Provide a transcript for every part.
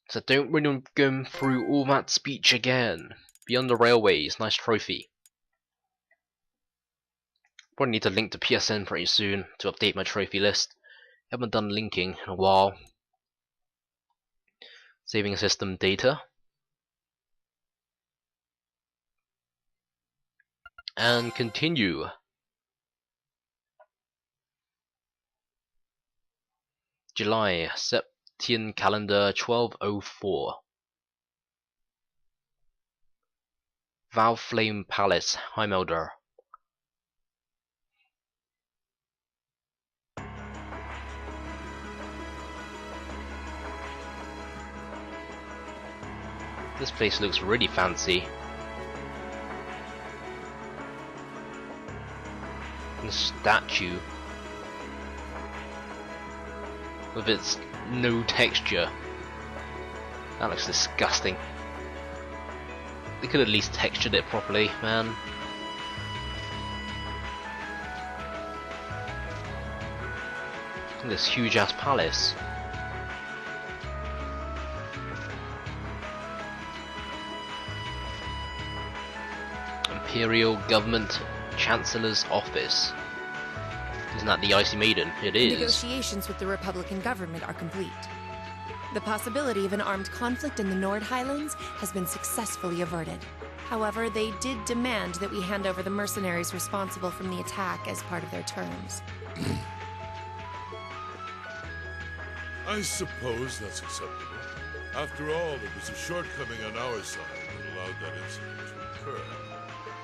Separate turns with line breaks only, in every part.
So don't run going through all that speech again. Beyond the Railways, nice trophy. Probably need to link to PSN pretty soon to update my trophy list. Haven't done linking in a while. Saving system data. And continue. July, Septian calendar 1204. Valflame Palace, Heimelder. This place looks really fancy. The statue with its no texture. That looks disgusting. They could at least textured it properly, man. This huge ass palace. Imperial Government Chancellor's Office. Isn't that the Icy Maiden? It is.
Negotiations with the Republican government are complete. The possibility of an armed conflict in the Nord Highlands has been successfully averted. However, they did demand that we hand over the mercenaries responsible from the attack as part of their terms.
I suppose that's acceptable. After all, it was a shortcoming on our side that allowed that incident to occur.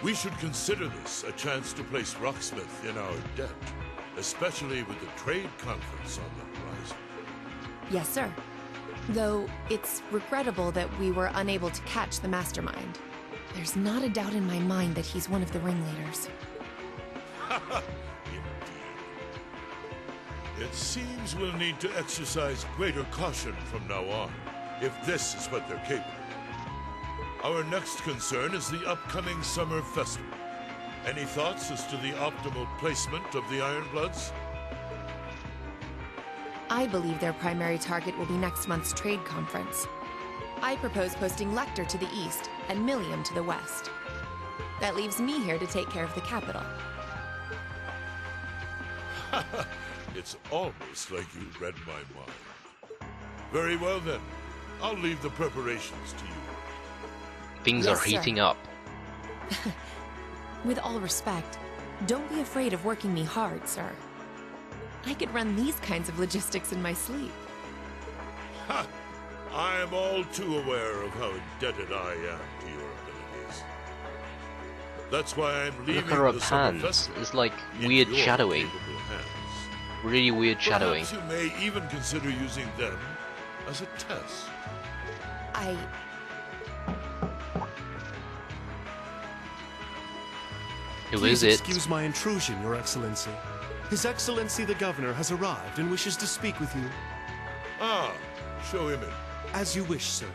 We should consider this a chance to place Rocksmith in our debt, especially with the trade conference on the horizon.
Yes, sir. Though it's regrettable that we were unable to catch the mastermind. There's not a doubt in my mind that he's one of the ringleaders.
Indeed. It seems we'll need to exercise greater caution from now on, if this is what they're capable. Our next concern is the upcoming summer festival. Any thoughts as to the optimal placement of the Iron Bloods?
I believe their primary target will be next month's trade conference. I propose posting Lecter to the east and Millium to the west. That leaves me here to take care of the capital.
It's almost like you read my mind. Very well then. I'll leave the preparations to you.
Things
Yes,
are heating
sir.
up.
With all respect, don't be afraid of working me hard, sir. I could run these kinds of logistics in my sleep.
Ha! I am all too aware of how indebted I am to your abilities. That's why I'm leaving
Look at her
the summer
hands.
festival
It's like
in
weird
your
shadowing.
capable hands.
Really weird shadowing.
Perhaps you may even consider using them as a test.
Who
Please
is it?
excuse my intrusion, Your Excellency. His Excellency the Governor has arrived and wishes to speak with you.
Ah, show him in.
As you wish, sir.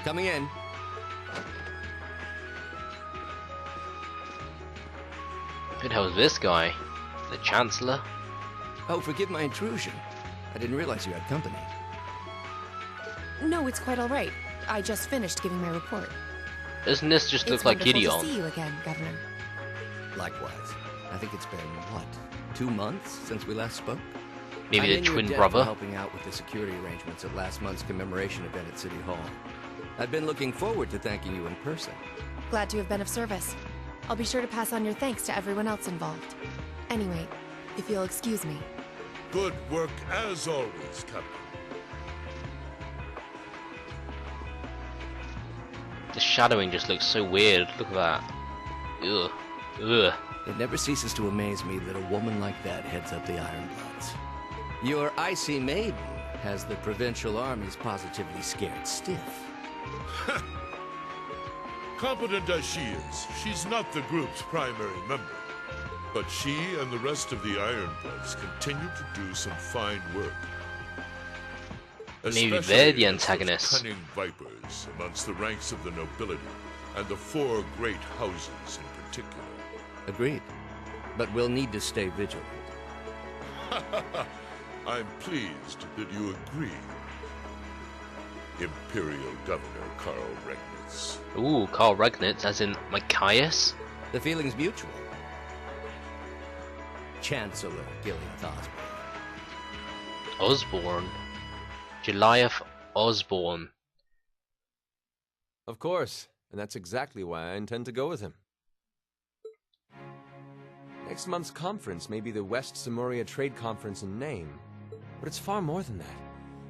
Coming in.
Who the hell is this guy? The Chancellor?
Oh, forgive my intrusion. I didn't realize you had company.
No, it's quite all right. I just finished giving my report.
Doesn't this just look
It's
like
wonderful
Gideon?
to see you again, Governor.
Likewise. I think it's been, what, 2 months since we last spoke?
Maybe
I'm
the
in your
twin
debt
brother?
for helping out with the security arrangements at last month's commemoration event at City Hall. I've been looking forward to thanking you in person.
Glad to have been of service. I'll be sure to pass on your thanks to everyone else involved. Anyway, if you'll excuse me.
Good work as always, Captain.
The shadowing just looks so weird. Look at that. Ugh. Ugh.
It never ceases to amaze me that a woman like that heads up the Iron Bloods. Your Icy Maiden has the provincial armies positively scared stiff.
Competent as she is, she's not the group's primary member. But she and the rest of the Iron Bloods continue to do some fine work.
Maybe
Especially
they're the
against those
antagonists.
cunning vipers amongst the ranks of the nobility, and the 4 great houses in particular.
Agreed. But we'll need to stay vigilant.
I'm pleased that you agree. Imperial Governor Karl Regnitz.
Ooh, Karl Regnitz, as in Machias?
The feeling's mutual. Chancellor Gilliath Osborne.
Osborne. Goliath Osborne.
Of course, and that's exactly why I intend to go with him. Next month's conference may be the West Samoria Trade Conference in name, but it's far more than that.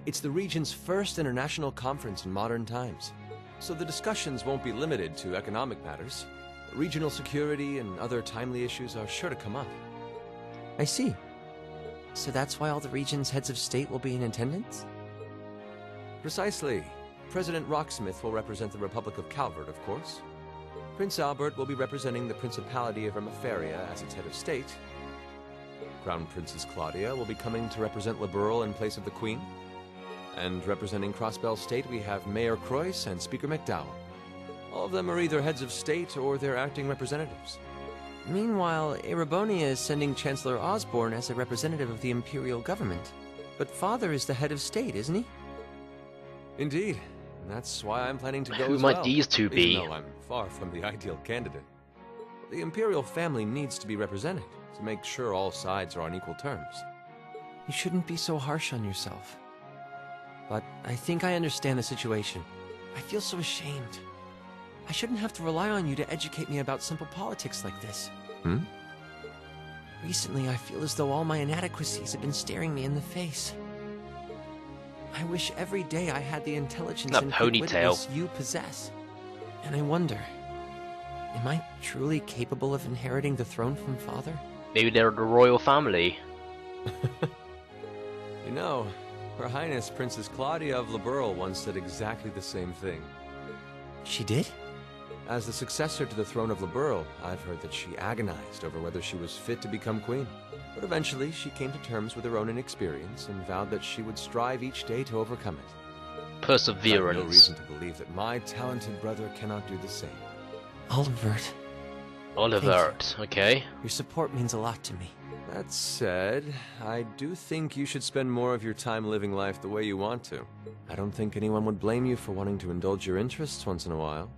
It's the region's first international conference in modern times, so the discussions won't be limited to economic matters. Regional security and other timely issues are sure to come up.
I see. So that's why all the region's heads of state will be in attendance?
Precisely. President Rocksmith will represent the Republic of Calvert, of course. Prince Albert will be representing the Principality of Ermoferia as its head of state. Crown Princess Claudia will be coming to represent Liberal in place of the Queen. And representing Crossbell State, we have Mayor Croyce and Speaker McDowell. All of them are either heads of state or their acting representatives.
Meanwhile, Erebonia is sending Chancellor Osborne as a representative of the Imperial government. But Father is the head of state, isn't he?
Indeed. And that's why I'm planning to go
Who
as
might
well,
these two be?
even though I'm far from the ideal candidate. The Imperial family needs to be represented to make sure all sides are on equal terms.
You shouldn't be so harsh on yourself. But I think I understand the situation. I feel so ashamed. I shouldn't have to rely on you to educate me about simple politics like this.
Hmm?
Recently, I feel as though all my inadequacies have been staring me in the face. I wish every day I had the intelligence
That
and
ponytail.
quick-witness you possess. And I wonder, am I truly capable of inheriting the throne from Father?
Maybe they're the royal family.
You know, Her Highness Princess Claudia of Liberal once said exactly the same thing.
She did?
As the successor to the throne of Liberal, I've heard that she agonized over whether she was fit to become queen. But eventually, she came to terms with her own inexperience and vowed that she would strive each day to overcome it.
Perseverance.
I have no reason to believe that my talented brother cannot do the same.
Olivert,
Olivert, okay.
your support means a lot to me.
That said, I do think you should spend more of your time living life the way you want to. I don't think anyone would blame you for wanting to indulge your interests once in a while.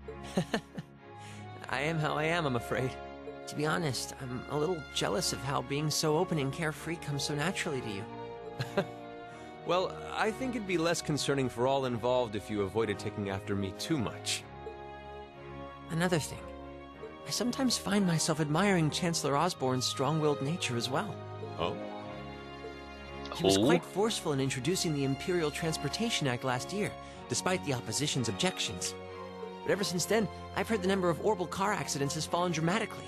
I am how I am, I'm afraid. To be honest, I'm a little jealous of how being so open and carefree comes so naturally to you.
Well, I think it'd be less concerning for all involved if you avoided taking after me too much.
Another thing, I sometimes find myself admiring Chancellor Osborne's strong-willed nature as well.
Oh?
He was quite forceful in introducing the Imperial Transportation Act last year, despite the opposition's objections. But ever since then, I've heard the number of orbital car accidents has fallen dramatically.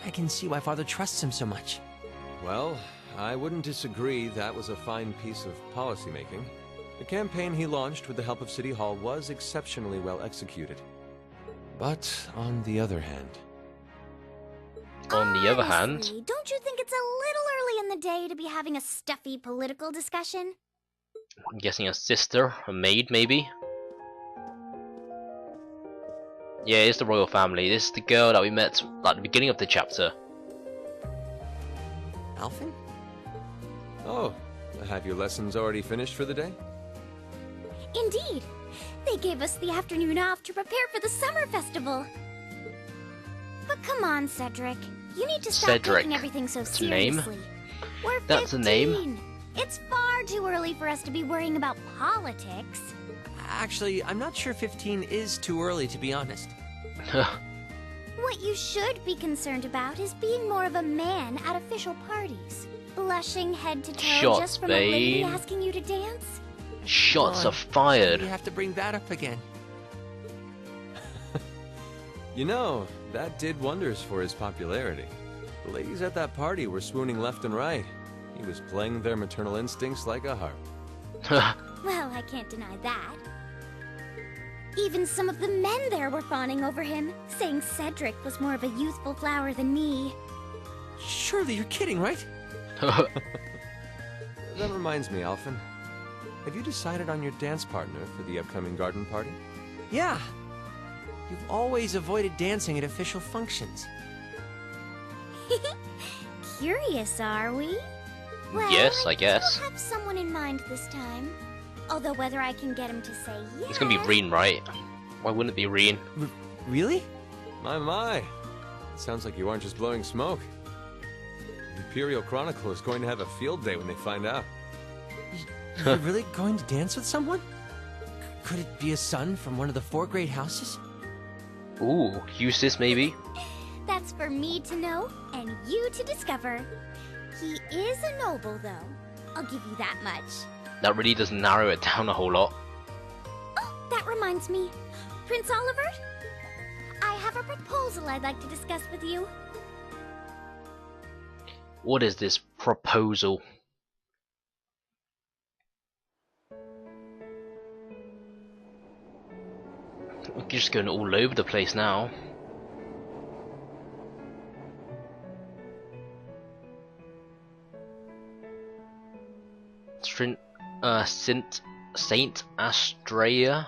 I can see why Father trusts him so much.
Well, I wouldn't disagree that was a fine piece of policymaking. The campaign he launched with the help of City Hall was exceptionally well executed. But on the other hand...
On the other hand...
Honestly, don't you think it's a little early in the day to be having a stuffy political discussion?
I'm guessing a sister, a maid maybe? Yeah, it's the royal family. This is the girl that we met at the beginning of the chapter.
Alphen?
Oh, have your lessons already finished for the day?
Indeed. They gave us the afternoon off to prepare for the summer festival. But come on, Cedric. You need to stop taking everything so
That's a name.
seriously. We're 15.
That's a name.
It's far too early for us to be worrying about politics.
Actually, I'm not sure 15 is too early, to be honest.
What you should be concerned about is being more of a man at official parties. Blushing head to toe
Shots,
just from a lady
babe.
asking you to dance?
Shots
Boy,
are fired.
You have to bring that up again.
You know, that did wonders for his popularity. The ladies at that party were swooning left and right. He was playing their maternal instincts like a harp.
Well, I can't deny that. Even some of the men there were fawning over him, saying Cedric was more of a youthful flower than me.
Surely you're kidding, right?
That reminds me, Alphen. Have you decided on your dance partner for the upcoming garden party?
Yeah. You've always avoided dancing at official functions.
Curious, are we? Well,
Yes, I guess.
We'll have someone in mind this time. Although whether I can get him to say yes...
It's gonna be Reen, right? Why wouldn't it be Reen?
Really?
My. Sounds like you aren't just blowing smoke. The Imperial Chronicle is going to have a field day when they find out.
You're really going to dance with someone? Could it be a son from one of the 4 great houses?
Ooh, Eustace maybe?
That's for me to know, and you to discover. He is a noble, though. I'll give you that much.
That really does narrow it down a whole lot.
Oh, that reminds me. Prince Oliver? I have a proposal I'd like to discuss with you.
What is this proposal? We're just going all over the place now. Saint Astraea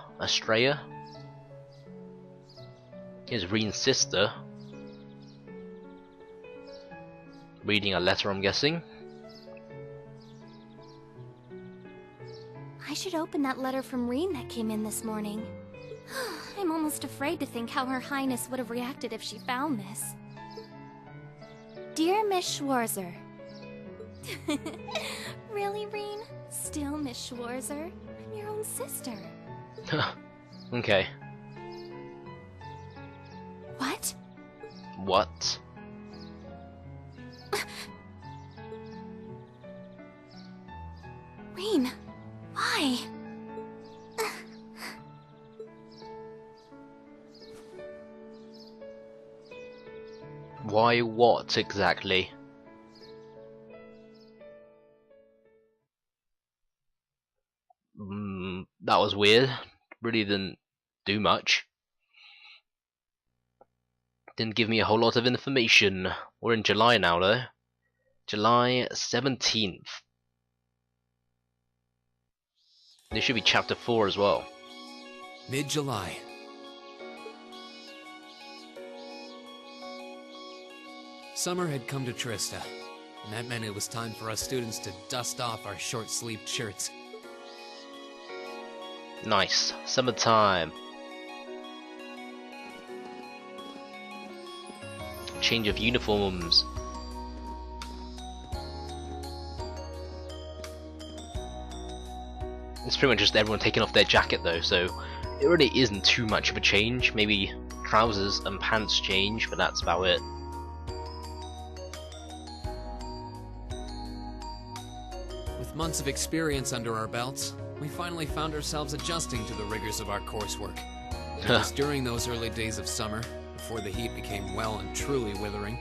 is Reen's sister. Reading a letter, I'm guessing.
I should open that letter from Reen that came in this morning. I'm almost afraid to think how Her Highness would have reacted if she found this. Dear Miss Schwarzer. Really, Reen? Still Miss Schwarzer? I'm your own sister.
Okay.
What?
What?
Reen, why?
Why what exactly? That was weird. Really didn't do much. Didn't give me a whole lot of information. We're in July now though. July 17th. This should be chapter 4 as well.
Mid-July. Summer had come to Trista, and that meant it was time for us students to dust off our short-sleeved shirts.
Nice. Summertime. Change of uniforms. It's pretty much just everyone taking off their jacket though, so it really isn't too much of a change. Maybe trousers and pants change, but that's about it.
With months of experience under our belts, we finally found ourselves adjusting to the rigors of our coursework. It was during those early days of summer, before the heat became well and truly withering,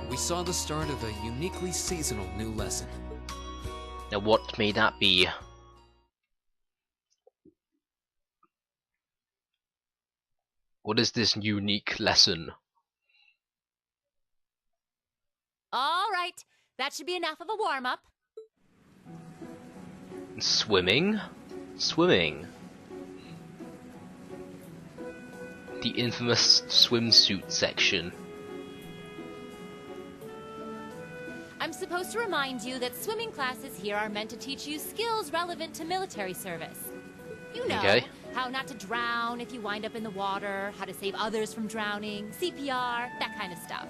we saw the start of a uniquely seasonal new lesson.
Now what may that be? What is this unique lesson?
All right, that should be enough of a warm-up.
Swimming? Swimming. The infamous swimsuit section.
I'm supposed to remind you that swimming classes here are meant to teach you skills relevant to military service. You know,
okay.
How not to drown if you wind up in the water, how to save others from drowning, CPR, that kind of stuff.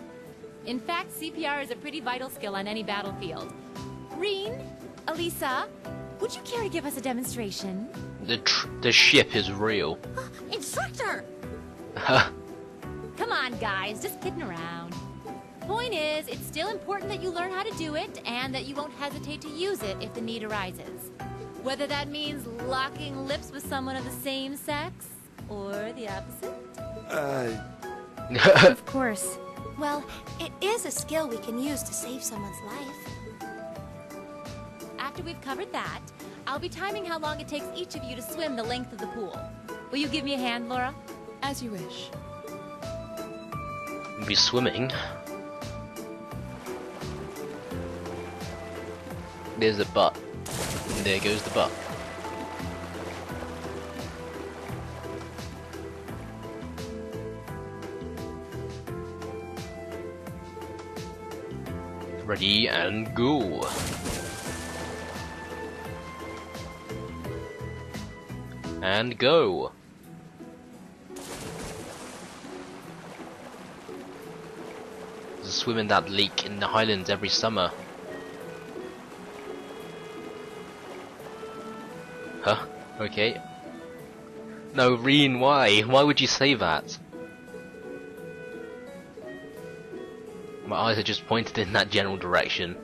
In fact, CPR is a pretty vital skill on any battlefield. Reen, Elisa, would you care to give us a demonstration?
The ship is real.
Instructor! Come on, guys, just kidding around. Point is, it's still important that you learn how to do it, and that you won't hesitate to use it if the need arises. Whether that means locking lips with someone of the same sex, or the opposite.
Of course. Well, it is a skill we can use to save someone's life.
After we've covered that, I'll be timing how long it takes each of you to swim the length of the pool. Will you give me a hand, Laura?
As you wish.
Be swimming. There's the butt. And there goes the butt. Ready and go. And go! There's a swim in that lake in the Highlands every summer. Huh? Okay. No, Reen, why? Why would you say that? My eyes are just pointed in that general direction.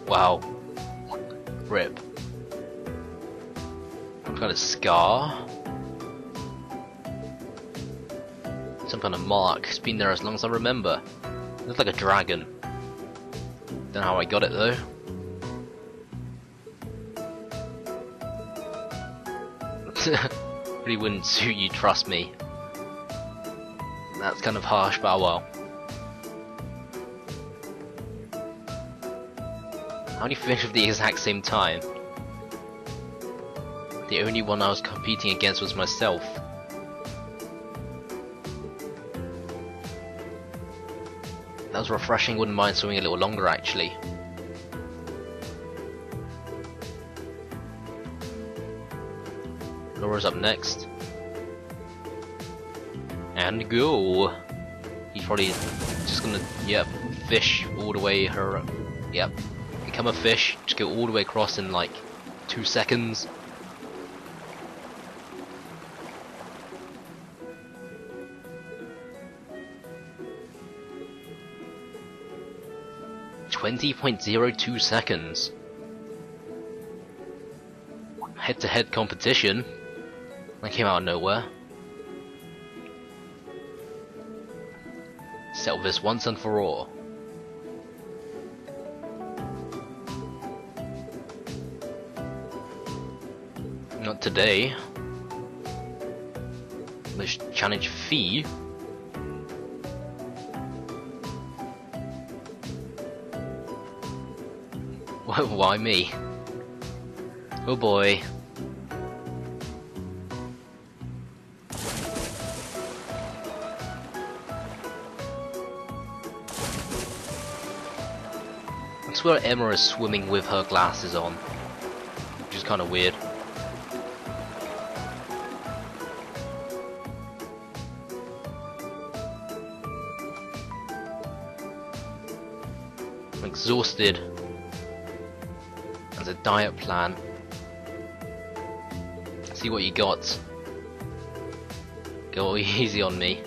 Wow. Rip. Some kind of scar? Some kind of mark. It's been there as long as I remember. It looks like a dragon. Don't know how I got it though. Really wouldn't suit you, trust me. That's kind of harsh, but oh well. I only finished at the exact same time. The only one I was competing against was myself. That was refreshing, wouldn't mind swimming a little longer actually. Laura's up next. And go! He's probably just gonna, yep, fish all the way her, yep. Become a fish, just go all the way across in like 2 seconds. .02 seconds. Head-to-head competition. That came out of nowhere. Settle this once and for all. Not today. This challenge fee. Why me? Oh boy. I swear Emma is swimming with her glasses on, which is kind of weird. I'm exhausted. As a diet plan. See what you got. Go easy on me.